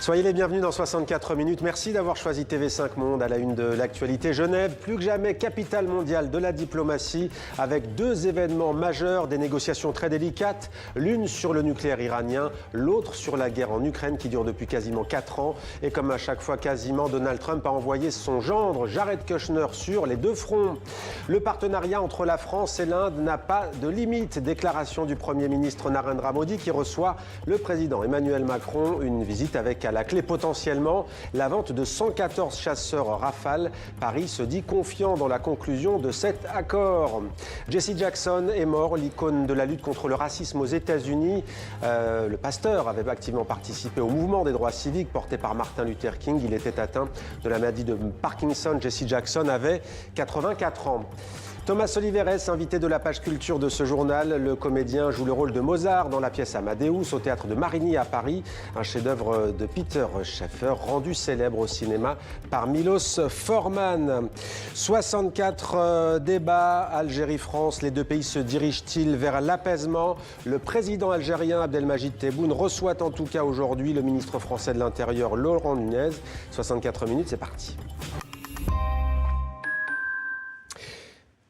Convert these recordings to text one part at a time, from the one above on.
Soyez les bienvenus dans 64 minutes. Merci d'avoir choisi TV5 Monde à la une de l'actualité. Genève, plus que jamais capitale mondiale de la diplomatie, avec deux événements majeurs, des négociations très délicates, l'une sur le nucléaire iranien, l'autre sur la guerre en Ukraine qui dure depuis quasiment 4 ans. Et comme à chaque fois quasiment, Donald Trump a envoyé son gendre, Jared Kushner, sur les deux fronts. Le partenariat entre la France et l'Inde n'a pas de limite. Déclaration du Premier ministre Narendra Modi qui reçoit le président Emmanuel Macron. Une visite avec à la clé potentiellement la vente de 114 chasseurs Rafale. Paris se dit confiant dans la conclusion de cet accord. Jesse Jackson est mort, l'icône de la lutte contre le racisme aux États-Unis. Le pasteur avait activement participé au mouvement des droits civiques porté par Martin Luther King. Il était atteint de la maladie de Parkinson. Jesse Jackson avait 84 ans. Thomas Oliveres, invité de la page culture de ce journal, le comédien joue le rôle de Mozart dans la pièce Amadeus au théâtre de Marigny à Paris, un chef-d'œuvre de Peter Shaffer rendu célèbre au cinéma par Milos Forman. 64 débats, Algérie-France, les deux pays se dirigent-ils vers l'apaisement? Le président algérien Abdelmajid Tebboune reçoit en tout cas aujourd'hui le ministre français de l'Intérieur Laurent Nunez. 64 minutes, c'est parti.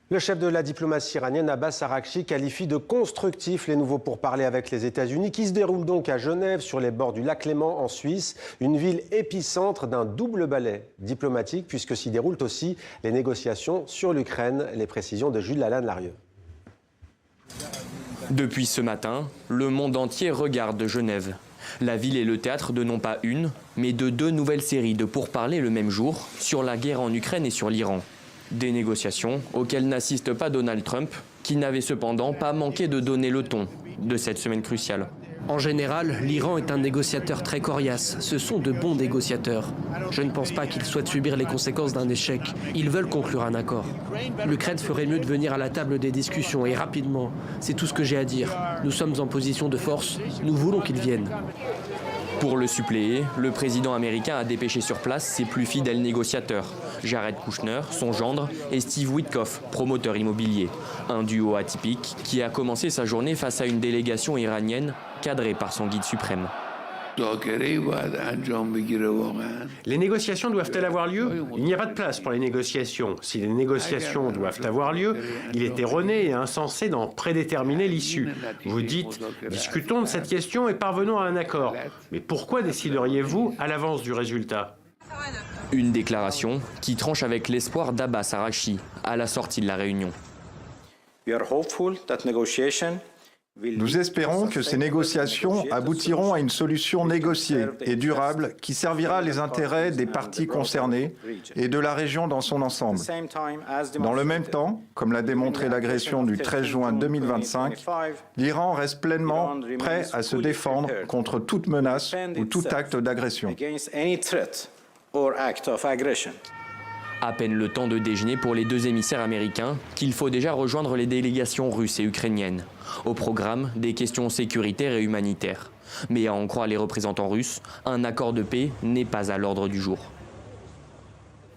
Le chef de la diplomatie iranienne, Abbas Araghchi, qualifie de constructifs les nouveaux pourparlers avec les États-Unis, qui se déroulent donc à Genève, sur les bords du lac Léman, en Suisse, une ville épicentre d'un double ballet diplomatique, puisque s'y déroulent aussi les négociations sur l'Ukraine. Les précisions de Jules Lalanne-Larieux. Depuis ce matin, le monde entier regarde Genève. La ville est le théâtre de non pas une, mais de deux nouvelles séries de pourparlers le même jour sur la guerre en Ukraine et sur l'Iran. Des négociations auxquelles n'assiste pas Donald Trump, qui n'avait cependant pas manqué de donner le ton de cette semaine cruciale. En général, l'Iran est un négociateur très coriace. Ce sont de bons négociateurs. Je ne pense pas qu'ils souhaitent subir les conséquences d'un échec. Ils veulent conclure un accord. L'Ukraine ferait mieux de venir à la table des discussions et rapidement. C'est tout ce que j'ai à dire. Nous sommes en position de force. Nous voulons qu'ils viennent. Pour le suppléer, le président américain a dépêché sur place ses plus fidèles négociateurs, Jared Kushner, son gendre, et Steve Witkoff, promoteur immobilier. Un duo atypique qui a commencé sa journée face à une délégation iranienne cadrée par son guide suprême. Les négociations doivent-elles avoir lieu? Il n'y a pas de place pour les négociations. Si les négociations doivent avoir lieu, il est erroné et insensé d'en prédéterminer l'issue. Vous dites, discutons de cette question et parvenons à un accord. Mais pourquoi décideriez-vous à l'avance du résultat? Une déclaration qui tranche avec l'espoir d'Abbas Araghchi à la sortie de la réunion. Nous espérons que ces négociations aboutiront à une solution négociée et durable qui servira les intérêts des parties concernées et de la région dans son ensemble. Dans le même temps, comme l'a démontré l'agression du 13 juin 2025, l'Iran reste pleinement prêt à se défendre contre toute menace ou tout acte d'agression. À peine le temps de déjeuner pour les deux émissaires américains qu'il faut déjà rejoindre les délégations russes et ukrainiennes. Au programme, des questions sécuritaires et humanitaires. Mais à en croire les représentants russes, un accord de paix n'est pas à l'ordre du jour.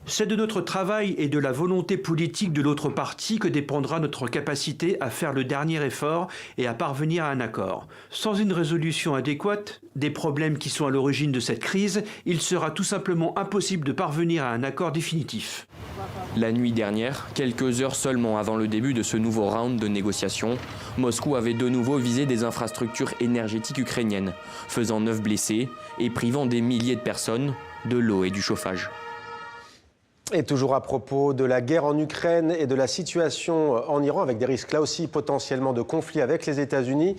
C'est de notre travail et de la volonté politique de l'autre partie que dépendra notre capacité à faire le dernier effort et à parvenir à un accord. Sans une résolution adéquate des problèmes qui sont à l'origine de cette crise, il sera tout simplement impossible de parvenir à un accord définitif. La nuit dernière, quelques heures seulement avant le début de ce nouveau round de négociations, Moscou avait de nouveau visé des infrastructures énergétiques ukrainiennes, faisant 9 blessés et privant des milliers de personnes de l'eau et du chauffage. Et toujours à propos de la guerre en Ukraine et de la situation en Iran, avec des risques là aussi potentiellement de conflit avec les États-Unis,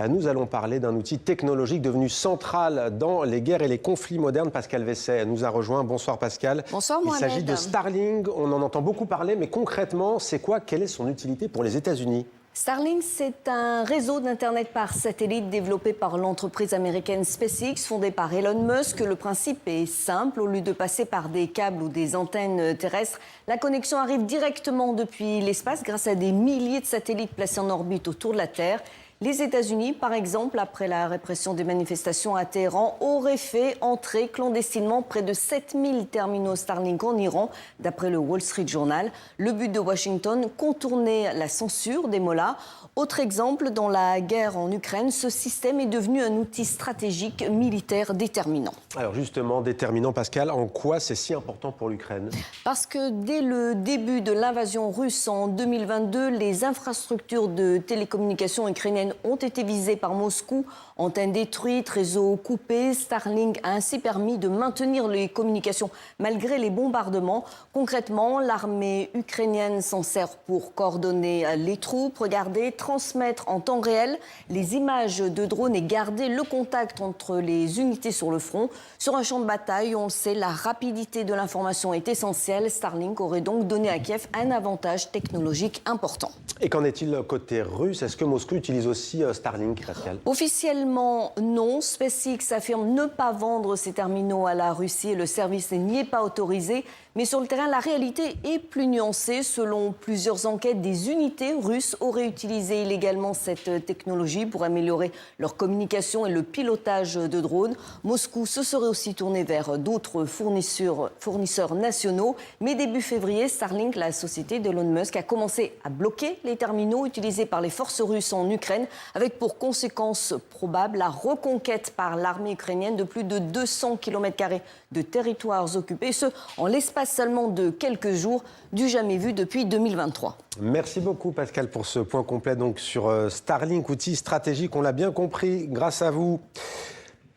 nous allons parler d'un outil technologique devenu central dans les guerres et les conflits modernes. Pascal Vesset nous a rejoint. Bonsoir Pascal. Bonsoir Mohamed. Il s'agit de Starlink, on en entend beaucoup parler, mais concrètement, c'est quoi? Quelle est son utilité pour les États-Unis? Starlink, c'est un réseau d'Internet par satellite développé par l'entreprise américaine SpaceX, fondée par Elon Musk. Le principe est simple. Au lieu de passer par des câbles ou des antennes terrestres, la connexion arrive directement depuis l'espace grâce à des milliers de satellites placés en orbite autour de la Terre. Les États-Unis, par exemple, après la répression des manifestations à Téhéran, auraient fait entrer clandestinement près de 7000 terminaux Starlink en Iran, d'après le Wall Street Journal. Le but de Washington, contourner la censure des mollahs. Autre exemple, dans la guerre en Ukraine, ce système est devenu un outil stratégique militaire déterminant. Alors justement, déterminant, Pascal, en quoi c'est si important pour l'Ukraine? Parce que dès le début de l'invasion russe en 2022, les infrastructures de télécommunications ukrainiennes ont été visées par Moscou. Antennes détruites, réseaux coupés, Starlink a ainsi permis de maintenir les communications malgré les bombardements. Concrètement, l'armée ukrainienne s'en sert pour coordonner les troupes, regarder, transmettre en temps réel les images de drones et garder le contact entre les unités sur le front. Sur un champ de bataille, on le sait, la rapidité de l'information est essentielle. Starlink aurait donc donné à Kiev un avantage technologique important. Et qu'en est-il côté russe? Est-ce que Moscou utilise aussi Starlink, Pascal? Officiellement, non. SpaceX affirme ne pas vendre ses terminaux à la Russie et le service n'y est pas autorisé. Mais sur le terrain, la réalité est plus nuancée. Selon plusieurs enquêtes, des unités russes auraient utilisé illégalement cette technologie pour améliorer leur communication et le pilotage de drones. Moscou se serait aussi tourné vers d'autres fournisseurs nationaux. Mais début février, Starlink, la société d'Elon Musk, a commencé à bloquer les terminaux utilisés par les forces russes en Ukraine, avec pour conséquence probable la reconquête par l'armée ukrainienne de plus de 200 km² de territoires occupés, ce en l'espace seulement de quelques jours, du jamais vu depuis 2023. Merci beaucoup Pascal pour ce point complet donc sur Starlink, outil stratégique, on l'a bien compris grâce à vous.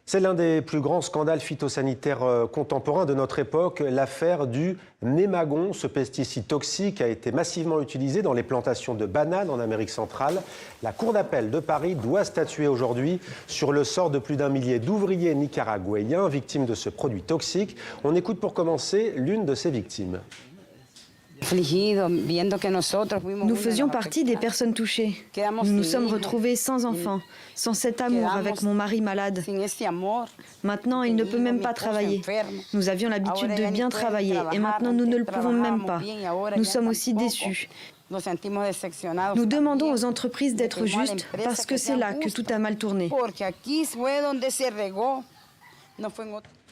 C'est l'un des plus grands scandales phytosanitaires contemporains de notre époque, l'affaire du némagon. Ce pesticide toxique a été massivement utilisé dans les plantations de bananes en Amérique centrale. La Cour d'appel de Paris doit statuer aujourd'hui sur le sort de plus d'1 millier d'ouvriers nicaraguayens victimes de ce produit toxique. On écoute pour commencer l'une de ces victimes. Nous faisions partie des personnes touchées. Nous nous sommes retrouvés sans enfants, sans cet amour avec mon mari malade. Maintenant, il ne peut même pas travailler. Nous avions l'habitude de bien travailler et maintenant nous ne le pouvons même pas. Nous sommes aussi déçus. Nous demandons aux entreprises d'être justes parce que c'est là que tout a mal tourné.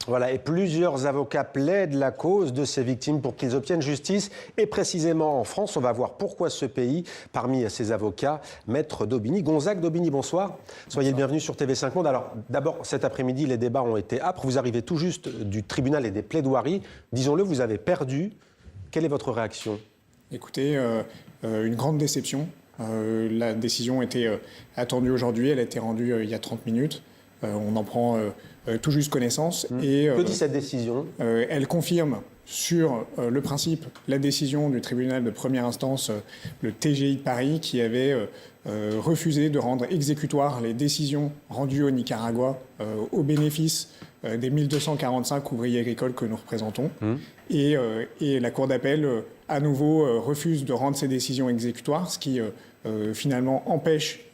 Voilà, et plusieurs avocats plaident la cause de ces victimes pour qu'ils obtiennent justice. Et précisément en France, on va voir pourquoi ce pays, parmi ces avocats, Maître Daubigny. Gonzague Daubigny, bonsoir. Soyez le bienvenu sur TV5 Monde. Alors, d'abord, cet après-midi, les débats ont été âpres. Vous arrivez tout juste du tribunal et des plaidoiries. Disons-le, vous avez perdu. Quelle est votre réaction? Écoutez, une grande déception. La décision était attendue aujourd'hui. Elle a été rendue il y a 30 minutes. On en prend tout juste connaissance. Et, que dit cette décision? Elle confirme sur le principe la décision du tribunal de première instance, le TGI de Paris, qui avait refusé de rendre exécutoires les décisions rendues au Nicaragua au bénéfice des 1245 ouvriers agricoles que nous représentons. Et la Cour d'appel, à nouveau, refuse de rendre ces décisions exécutoires, ce qui finalement empêche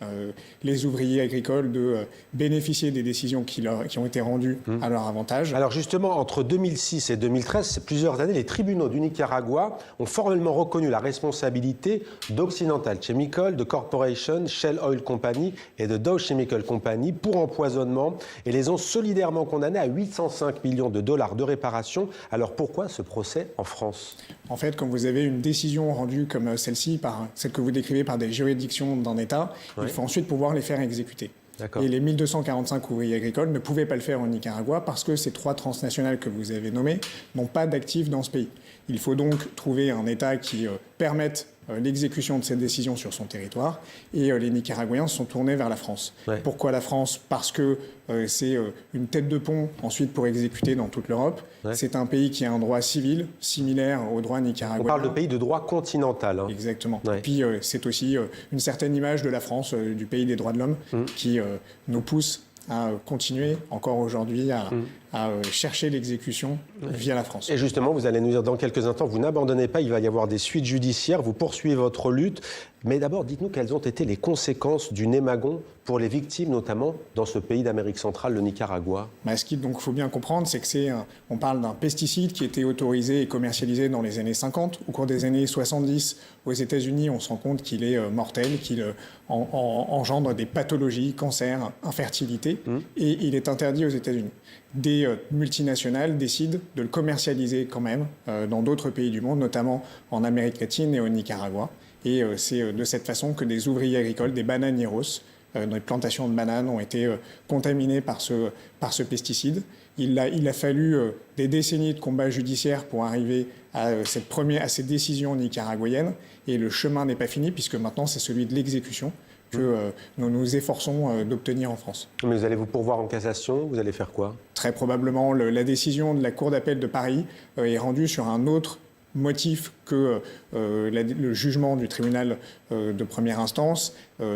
les ouvriers agricoles de bénéficier des décisions qui ont été rendues à leur avantage. Alors justement, entre 2006 et 2013, c'est plusieurs années, les tribunaux du Nicaragua ont formellement reconnu la responsabilité d'Occidental Chemical, de Corporation, Shell Oil Company et de Dow Chemical Company pour empoisonnement et les ont solidairement condamnés à 805 millions de dollars de réparation. Alors pourquoi ce procès en France? En fait, quand vous avez une décision rendue comme celle-ci, celle que vous décrivez par des juridictions d'un État, il faut ensuite pouvoir les faire exécuter. Et les 1245 ouvriers agricoles ne pouvaient pas le faire au Nicaragua parce que ces 3 transnationales que vous avez nommées n'ont pas d'actifs dans ce pays. Il faut donc trouver un État qui permette l'exécution de cette décision sur son territoire et les Nicaraguayens se sont tournés vers la France. Pourquoi la France? Parce que c'est une tête de pont ensuite pour exécuter dans toute l'Europe. C'est un pays qui a un droit civil similaire au droit nicaraguayen. On parle de pays de droit continental. Hein. Exactement. Et puis c'est aussi une certaine image de la France, du pays des droits de l'homme, qui nous pousse à continuer encore aujourd'hui à chercher l'exécution via la France. Et justement, vous allez nous dire dans quelques instants, vous n'abandonnez pas, il va y avoir des suites judiciaires, vous poursuivez votre lutte. Mais d'abord, dites-nous quelles ont été les conséquences du Némagon pour les victimes, notamment dans ce pays d'Amérique centrale, le Nicaragua. Ce qu'il faut bien comprendre, c'est que on parle d'un pesticide qui était autorisé et commercialisé dans les années 50. Au cours des années 70, aux États-Unis, on se rend compte qu'il est mortel, qu'il engendre des pathologies, cancers, infertilité, et il est interdit aux États-Unis. Des multinationales décident de le commercialiser quand même dans d'autres pays du monde, notamment en Amérique latine et au Nicaragua. Et c'est de cette façon que des ouvriers agricoles, des bananeros, dans les plantations de bananes, ont été contaminés par ce pesticide. Il a fallu des décennies de combats judiciaires pour arriver à ces décisions nicaraguayennes. Et le chemin n'est pas fini, puisque maintenant c'est celui de l'exécution que nous nous efforçons d'obtenir en France. Mais vous allez vous pourvoir en cassation, vous allez faire quoi? Très probablement, la décision de la Cour d'appel de Paris est rendue sur un autre motif que le jugement du tribunal de première instance.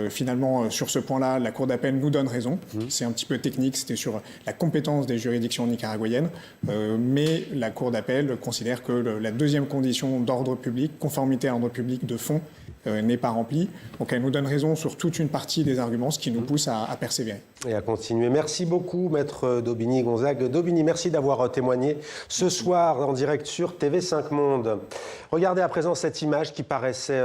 Finalement, sur ce point-là, la Cour d'appel nous donne raison. C'est un petit peu technique, c'était sur la compétence des juridictions nicaraguayennes. Mais la Cour d'appel considère que la deuxième condition d'ordre public, conformité à l'ordre public de fond, n'est pas remplie. Donc elle nous donne raison sur toute une partie des arguments, ce qui nous pousse à persévérer. Et à continuer. Merci beaucoup, Maître Daubigny-Gonzague. Daubigny, merci d'avoir témoigné ce soir en direct sur TV5 Monde. Regardez à présent cette image qui paraissait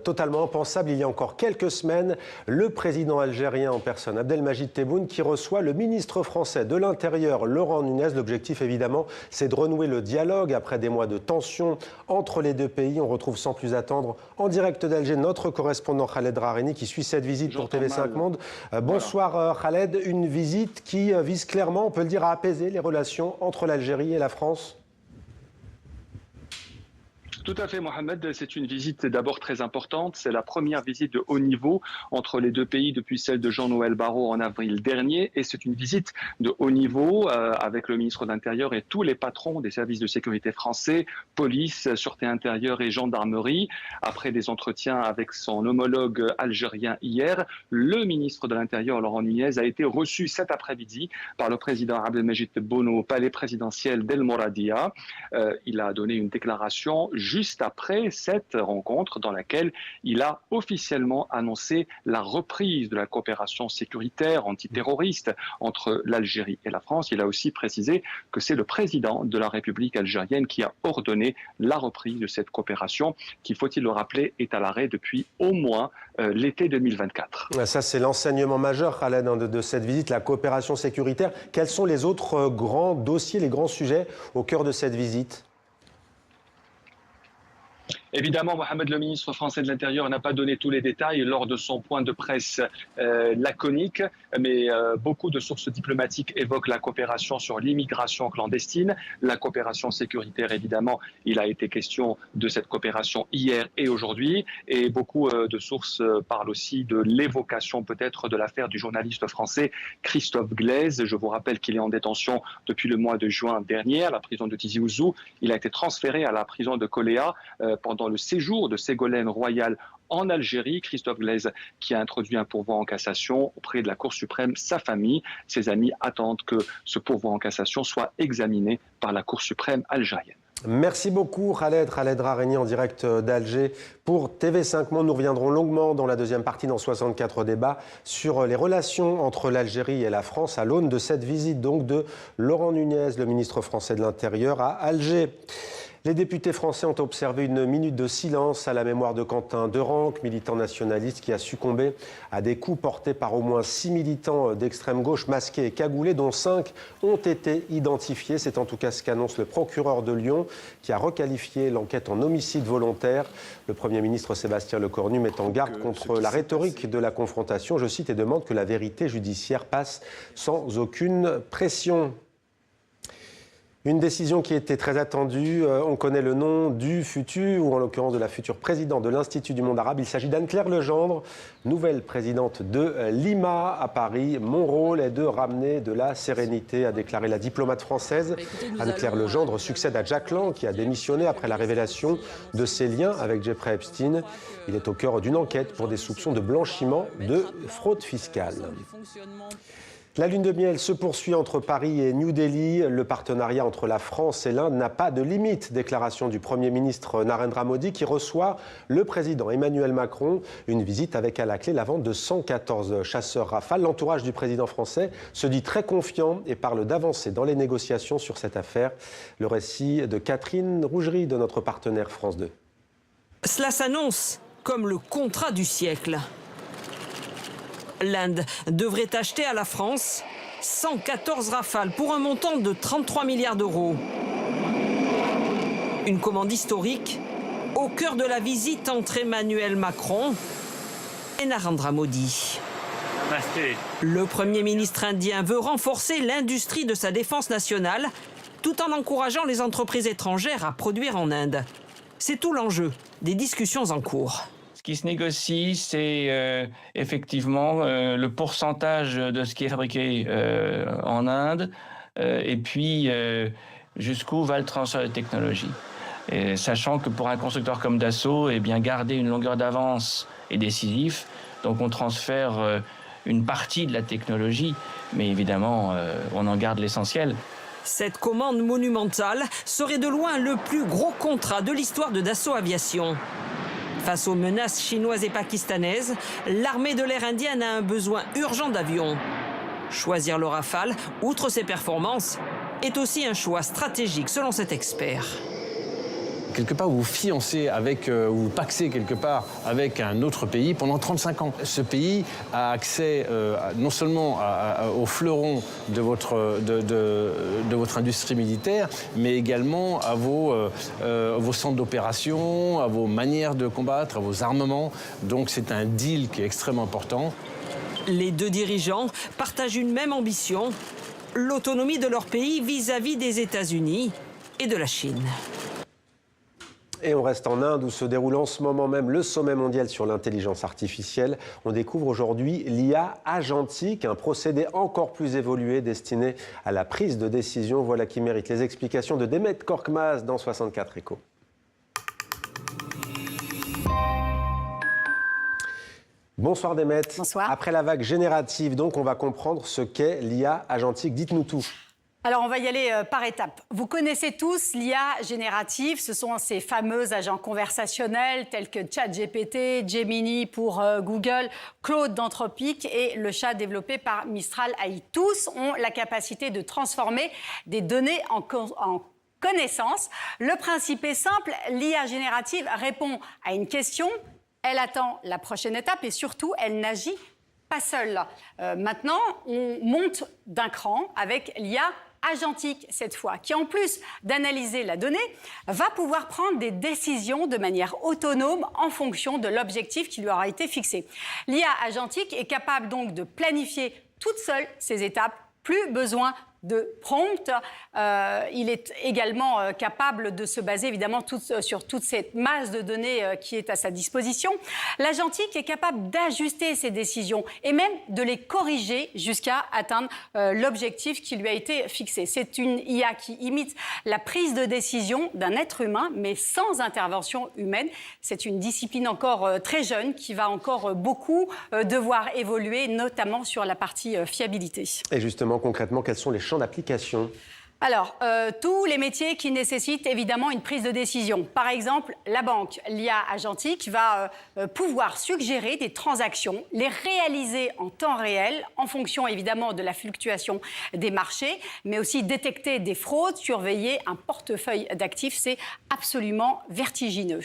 totalement impensable il y a encore quelques semaines. Le président algérien en personne, Abdelmajid Tebboune, qui reçoit le ministre français de l'Intérieur, Laurent Nunez. L'objectif, évidemment, c'est de renouer le dialogue après des mois de tension entre les deux pays. On retrouve sans plus attendre en direct d'Alger notre correspondant Khaled Drareni qui suit cette visite pour TV5 Monde. Bonsoir Khaled, une visite qui vise clairement, on peut le dire, à apaiser les relations entre l'Algérie et la France. Tout à fait, Mohamed. C'est une visite d'abord très importante. C'est la première visite de haut niveau entre les deux pays depuis celle de Jean-Noël Barrot en avril dernier. Et c'est une visite de haut niveau avec le ministre de l'Intérieur et tous les patrons des services de sécurité français, police, sûreté intérieure et gendarmerie. Après des entretiens avec son homologue algérien hier, le ministre de l'Intérieur, Laurent Nunez, a été reçu cet après-midi par le président Abdelmajid Tebboune au palais présidentiel d'El Mouradia. Il a donné une déclaration juste après cette rencontre dans laquelle il a officiellement annoncé la reprise de la coopération sécuritaire antiterroriste entre l'Algérie et la France. Il a aussi précisé que c'est le président de la République algérienne qui a ordonné la reprise de cette coopération qui, faut-il le rappeler, est à l'arrêt depuis au moins l'été 2024. Ça, c'est l'enseignement majeur, Khaled, de cette visite, la coopération sécuritaire. Quels sont les autres grands dossiers, les grands sujets au cœur de cette visite ? Évidemment, Mohamed, le ministre français de l'Intérieur, n'a pas donné tous les détails lors de son point de presse laconique, mais beaucoup de sources diplomatiques évoquent la coopération sur l'immigration clandestine, la coopération sécuritaire, évidemment. Il a été question de cette coopération hier et aujourd'hui, et beaucoup de sources parlent aussi de l'évocation peut-être de l'affaire du journaliste français Christophe Glaise. Je vous rappelle qu'il est en détention depuis le mois de juin dernier à la prison de Tizi Ouzou. Il a été transféré à la prison de Koléa pendant le séjour de Ségolène Royal en Algérie. Christophe Glaise qui a introduit un pourvoi en cassation auprès de la Cour suprême. Sa famille, ses amis attendent que ce pourvoi en cassation soit examiné par la Cour suprême algérienne. Merci beaucoup Khaled Drareni en direct d'Alger pour TV5 Monde. Nous reviendrons longuement dans la deuxième partie, dans 64 débats, sur les relations entre l'Algérie et la France à l'aune de cette visite donc de Laurent Nunez, le ministre français de l'Intérieur, à Alger. Les députés français ont observé une minute de silence à la mémoire de Quentin Derenque, militant nationaliste qui a succombé à des coups portés par au moins 6 militants d'extrême gauche masqués et cagoulés, dont 5 ont été identifiés. C'est en tout cas ce qu'annonce le procureur de Lyon, qui a requalifié l'enquête en homicide volontaire. Le Premier ministre Sébastien Lecornu met en garde contre la rhétorique de la confrontation, je cite, et demande que la vérité judiciaire passe sans aucune pression. Une décision qui était très attendue. On connaît le nom du futur, ou en l'occurrence de la future présidente de l'Institut du monde arabe. Il s'agit d'Anne-Claire Legendre, nouvelle présidente de l'IMA à Paris. Mon rôle est de ramener de la sérénité, a déclaré la diplomate française. Anne-Claire Legendre succède à Jack Lang, qui a démissionné après la révélation de ses liens avec Jeffrey Epstein. Il est au cœur d'une enquête pour des soupçons de blanchiment de fraude fiscale. La lune de miel se poursuit entre Paris et New Delhi. Le partenariat entre la France et l'Inde n'a pas de limite. Déclaration du Premier ministre Narendra Modi qui reçoit le président Emmanuel Macron. Une visite avec à la clé la vente de 114 chasseurs Rafale. L'entourage du président français se dit très confiant et parle d'avancer dans les négociations sur cette affaire. Le récit de Catherine Rougerie de notre partenaire France 2. Cela s'annonce comme le contrat du siècle. L'Inde devrait acheter à la France 114 Rafales pour un montant de 33 milliards d'euros. Une commande historique au cœur de la visite entre Emmanuel Macron et Narendra Modi. Le Premier ministre indien veut renforcer l'industrie de sa défense nationale tout en encourageant les entreprises étrangères à produire en Inde. C'est tout l'enjeu des discussions en cours. Ce qui se négocie, c'est effectivement le pourcentage de ce qui est fabriqué en Inde et puis jusqu'où va le transfert de technologie. Et sachant que pour un constructeur comme Dassault, eh bien, garder une longueur d'avance est décisif. Donc on transfère une partie de la technologie, mais évidemment, on en garde l'essentiel. Cette commande monumentale serait de loin le plus gros contrat de l'histoire de Dassault Aviation. Face aux menaces chinoises et pakistanaises, l'armée de l'air indienne a un besoin urgent d'avions. Choisir le Rafale, outre ses performances, est aussi un choix stratégique selon cet expert. Quelque part, vous vous fiancez avec, vous pacsez quelque part avec un autre pays pendant 35 ans. Ce pays a accès non seulement au fleuron de votre industrie militaire, mais également à vos centres d'opération, à vos manières de combattre, à vos armements. Donc c'est un deal qui est extrêmement important. Les deux dirigeants partagent une même ambition, l'autonomie de leur pays vis-à-vis des États-Unis et de la Chine. Et on reste en Inde où se déroule en ce moment même le sommet mondial sur l'intelligence artificielle. On découvre aujourd'hui l'IA agentique, un procédé encore plus évolué destiné à la prise de décision. Voilà qui mérite les explications de Demet Korkmaz dans 64 Échos. Bonsoir Demet. Bonsoir. Après la vague générative, donc, on va comprendre ce qu'est l'IA agentique. Dites-nous tout. Alors, on va y aller par étapes. Vous connaissez tous l'IA générative. Ce sont ces fameux agents conversationnels tels que ChatGPT, Gemini pour Google, Claude d'Anthropic et le chat développé par Mistral AI. Tous ont la capacité de transformer des données en connaissances. Le principe est simple. L'IA générative répond à une question. Elle attend la prochaine étape et surtout, elle n'agit pas seule. Maintenant, on monte d'un cran avec l'IA agentique cette fois, qui en plus d'analyser la donnée, va pouvoir prendre des décisions de manière autonome en fonction de l'objectif qui lui aura été fixé. L'IA agentique est capable donc de planifier toute seule ces étapes, plus besoin de prompt. Il est également capable de se baser évidemment sur toute cette masse de données qui est à sa disposition. L'agentique est capable d'ajuster ses décisions et même de les corriger jusqu'à atteindre l'objectif qui lui a été fixé. C'est une IA qui imite la prise de décision d'un être humain, mais sans intervention humaine. C'est une discipline encore très jeune qui va encore beaucoup devoir évoluer, notamment sur la partie fiabilité. Et justement, concrètement, quels sont les champs d'application ? Alors, tous les métiers qui nécessitent évidemment une prise de décision. Par exemple, la banque, l'IA agentique va pouvoir suggérer des transactions, les réaliser en temps réel, en fonction évidemment de la fluctuation des marchés, mais aussi détecter des fraudes, surveiller un portefeuille d'actifs. C'est absolument vertigineux.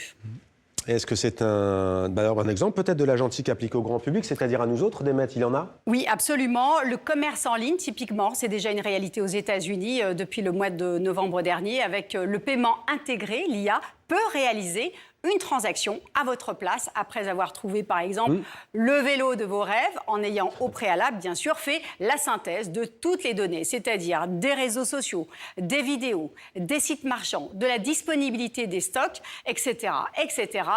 Est-ce que c'est un exemple peut-être de l'agentique appliqué au grand public, c'est-à-dire à nous autres, Demet, il y en a ? Oui, absolument. Le commerce en ligne, typiquement, c'est déjà une réalité aux États-Unis depuis le mois de novembre dernier. Avec le paiement intégré, l'IA peut réaliser une transaction à votre place après avoir trouvé, par exemple, le vélo de vos rêves en ayant au préalable, bien sûr, fait la synthèse de toutes les données, c'est-à-dire des réseaux sociaux, des vidéos, des sites marchands, de la disponibilité des stocks, etc., etc.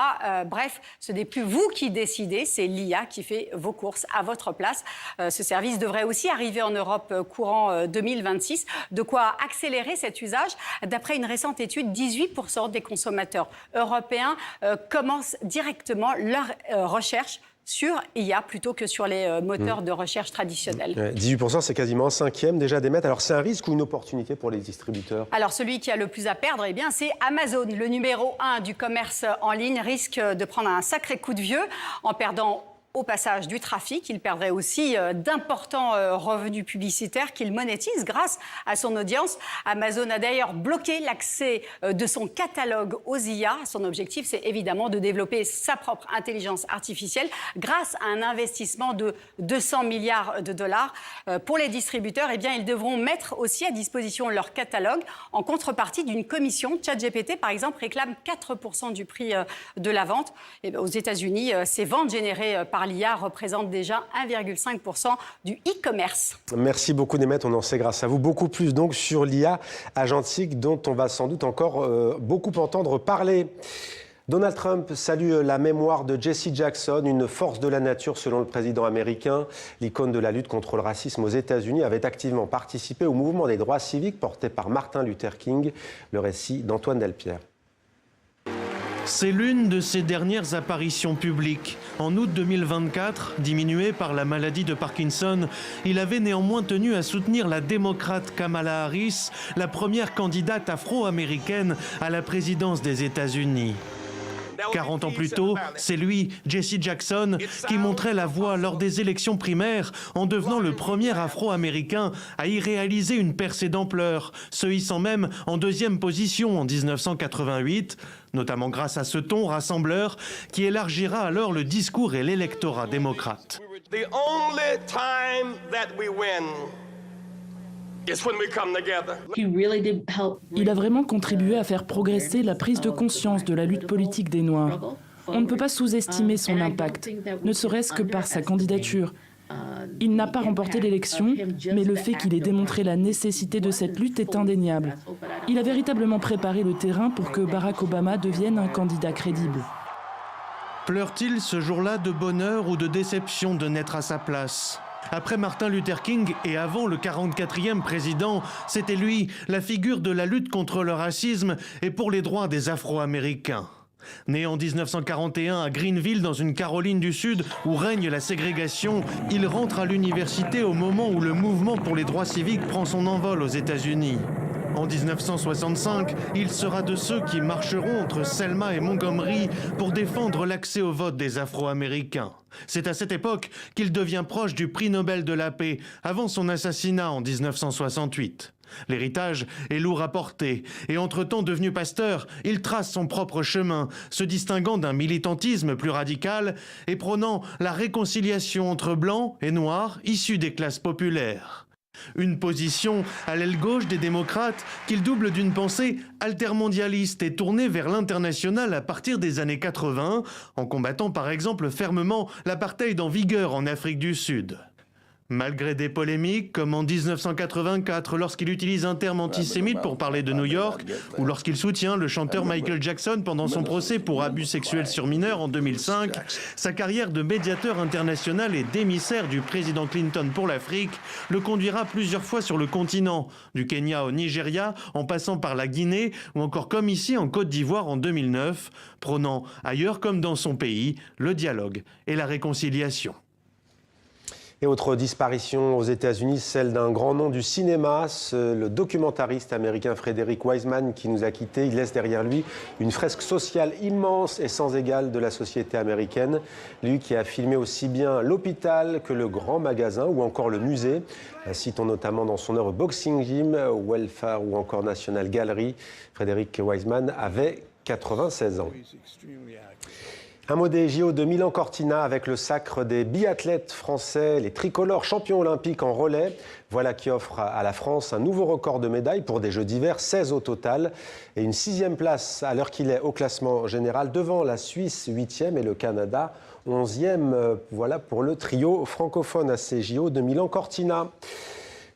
Bref, ce n'est plus vous qui décidez, c'est l'IA qui fait vos courses à votre place. Ce service devrait aussi arriver en Europe courant 2026, de quoi accélérer cet usage. D'après une récente étude, 18% des consommateurs européens commencent directement leur recherche sur IA plutôt que sur les moteurs de recherche traditionnels. 18%, c'est quasiment un cinquième déjà d'émettre. Alors c'est un risque ou une opportunité pour les distributeurs? Alors celui qui a le plus à perdre, eh bien, c'est Amazon. Le numéro 1 du commerce en ligne risque de prendre un sacré coup de vieux en perdant au passage du trafic. Il perdrait aussi d'importants revenus publicitaires qu'il monétise grâce à son audience. Amazon a d'ailleurs bloqué l'accès de son catalogue aux IA. Son objectif, c'est évidemment de développer sa propre intelligence artificielle grâce à un investissement de 200 milliards de dollars. Pour les distributeurs, eh bien, ils devront mettre aussi à disposition leur catalogue en contrepartie d'une commission. ChatGPT, par exemple, réclame 4% du prix de la vente. Et aux États-Unis, ces ventes générées par l'IA représente déjà 1,5% du e-commerce. Merci beaucoup Németh, on en sait grâce à vous beaucoup plus donc sur l'IA agentique dont on va sans doute encore beaucoup entendre parler. Donald Trump salue la mémoire de Jesse Jackson, une force de la nature selon le président américain. L'icône de la lutte contre le racisme aux États-Unis avait activement participé au mouvement des droits civiques porté par Martin Luther King. Le récit d'Antoine Delpierre. C'est l'une de ses dernières apparitions publiques. En août 2024, diminué par la maladie de Parkinson, il avait néanmoins tenu à soutenir la démocrate Kamala Harris, la première candidate afro-américaine à la présidence des États-Unis. 40 ans plus tôt, c'est lui, Jesse Jackson, qui montrait la voie lors des élections primaires en devenant le premier Afro-Américain à y réaliser une percée d'ampleur, se hissant même en deuxième position en 1988, notamment grâce à ce ton rassembleur qui élargira alors le discours et l'électorat démocrate. Il a vraiment contribué à faire progresser la prise de conscience de la lutte politique des Noirs. On ne peut pas sous-estimer son impact, ne serait-ce que par sa candidature. Il n'a pas remporté l'élection, mais le fait qu'il ait démontré la nécessité de cette lutte est indéniable. Il a véritablement préparé le terrain pour que Barack Obama devienne un candidat crédible. Pleure-t-il ce jour-là de bonheur ou de déception de n'être à sa place ? Après Martin Luther King et avant le 44e président, c'était lui, la figure de la lutte contre le racisme et pour les droits des Afro-Américains. Né en 1941 à Greenville, dans une Caroline du Sud, où règne la ségrégation, il rentre à l'université au moment où le mouvement pour les droits civiques prend son envol aux États-Unis. En 1965, il sera de ceux qui marcheront entre Selma et Montgomery pour défendre l'accès au vote des Afro-Américains. C'est à cette époque qu'il devient proche du prix Nobel de la paix, avant son assassinat en 1968. L'héritage est lourd à porter, et entre-temps devenu pasteur, il trace son propre chemin, se distinguant d'un militantisme plus radical et prônant la réconciliation entre blancs et noirs issus des classes populaires. Une position à l'aile gauche des démocrates qu'il double d'une pensée altermondialiste et tournée vers l'international à partir des années 80, en combattant par exemple fermement l'apartheid en vigueur en Afrique du Sud. Malgré des polémiques, comme en 1984 lorsqu'il utilise un terme antisémite pour parler de New York, ou lorsqu'il soutient le chanteur Michael Jackson pendant son procès pour abus sexuels sur mineurs en 2005, sa carrière de médiateur international et d'émissaire du président Clinton pour l'Afrique le conduira plusieurs fois sur le continent, du Kenya au Nigeria, en passant par la Guinée, ou encore comme ici en Côte d'Ivoire en 2009, prônant, ailleurs comme dans son pays, le dialogue et la réconciliation. Et autre disparition aux États-Unis, celle d'un grand nom du cinéma, le documentariste américain Frederick Wiseman qui nous a quittés. Il laisse derrière lui une fresque sociale immense et sans égale de la société américaine. Lui qui a filmé aussi bien l'hôpital que le grand magasin ou encore le musée. Citons notamment dans son œuvre Boxing Gym, Welfare ou encore National Gallery. Frederick Wiseman avait 96 ans. Un mot des JO de Milan-Cortina avec le sacre des biathlètes français, les tricolores champions olympiques en relais. Voilà qui offre à la France un nouveau record de médailles pour des Jeux d'hiver, 16 au total. Et une 6e place à l'heure qu'il est au classement général devant la Suisse 8e et le Canada 11e. Voilà pour le trio francophone à ces JO de Milan-Cortina.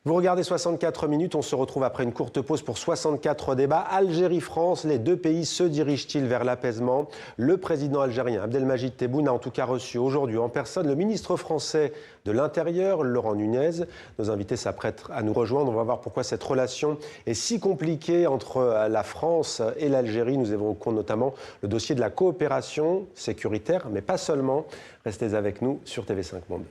Vous regardez 64 minutes, on se retrouve après une courte pause pour 64 débats. Algérie-France, les deux pays se dirigent-ils vers l'apaisement? Le président algérien Abdelmadjid Tebboune a en tout cas reçu aujourd'hui en personne le ministre français de l'Intérieur, Laurent Nunez. Nos invités s'apprêtent à nous rejoindre. On va voir pourquoi cette relation est si compliquée entre la France et l'Algérie. Nous évoquons notamment le dossier de la coopération sécuritaire, mais pas seulement. Restez avec nous sur TV5 Monde.